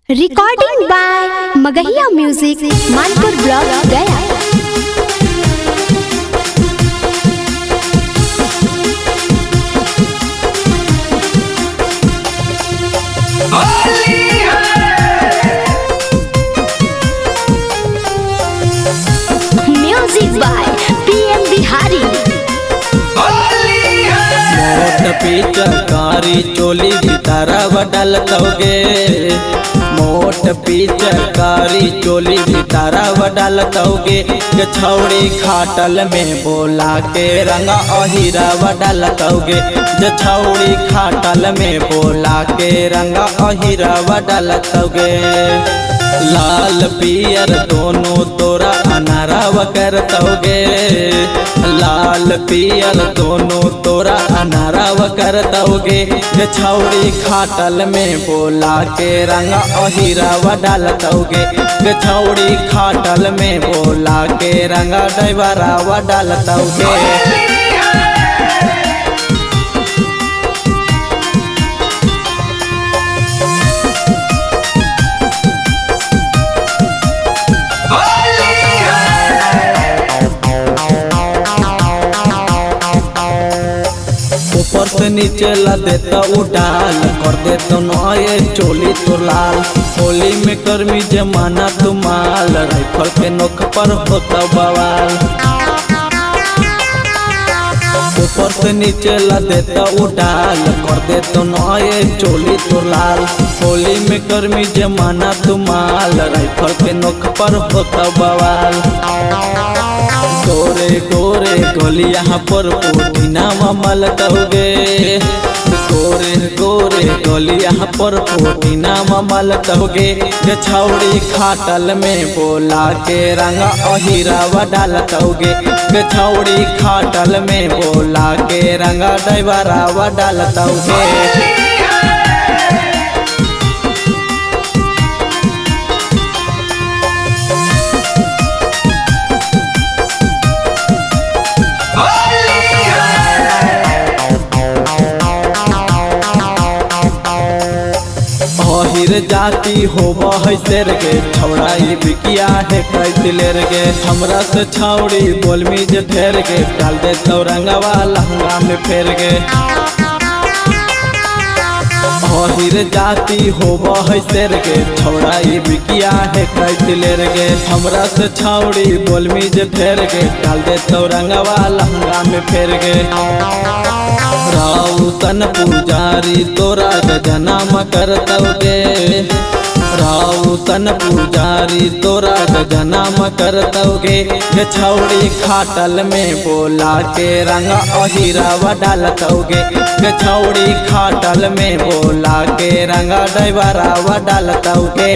Recording by Magahiya music Manpur block Gaya. Music by PM Bihari. मोट पिचकारी चोली भितारा बडल तोगे, मोट पिचकारी चोली भितारा बडल तोगे, छौड़ी खाटल में बोला के रंगा अहिरा बडल तोगे, छौड़ी खाटल में बोला के रंगा अहिरा बडल तोगे। लाल पियर दोनों तोरा अनारव करतोगे, लाल पियर दोनों तोरा अनारव करतोगे, छौड़ी खाटल में बोला के रंगा अहिराव डालतोगे, छौड़ी खाटल में बोला के रंगा डैबराव डालतोगे। ऊपर से नीचे ला देता उड़ाल कर देता नए चोली तो लाल, होली में कर्मी जमाना तुमाल, राइफल के नोक पर होता बवाल। ऊपर से नीचे ला देता उड़ाल कर देता नए चोली तो लाल, होली में कर्मी जमाना तुमाल, राइफल के नोक पर होता बवाल। गोरे गोरे गोलिया पर पोटीना ममल तोगे, गोरे गोरे गोलिया पर पोटीना ममल तोगे, छौड़ी खाटल में बोला के रंगा अहिराव डालतोगे, छौड़ी खाटल में बोला के रंगा डैबराव डालतोगे। अहिर जाति होब है शेर गे, छौड़ाई बिकिया है कैदिलेर गे, हमरा से छौड़ी बोलमी जे ढेर गे, डाल दे तो रंगवा लहंगा में फेर गे। अहिर जाति होब है शेर गे, छौड़ाई बिकिया है कैदिलेर गे, हमरा से छौड़ी बोलमी जे ढेर गे, डाल दे तो रंगवा लहंगा में फेर गे। राउतन पुजारी तोरा गजनाम करतोगे, राउतन पुजारी तोरा गजनाम करतोगे, छौड़ी खाटल में बोला के रंगा अहिराव डालतोगे, छौड़ी खाटल में बोला के रंगा डैबराव डालतोगे।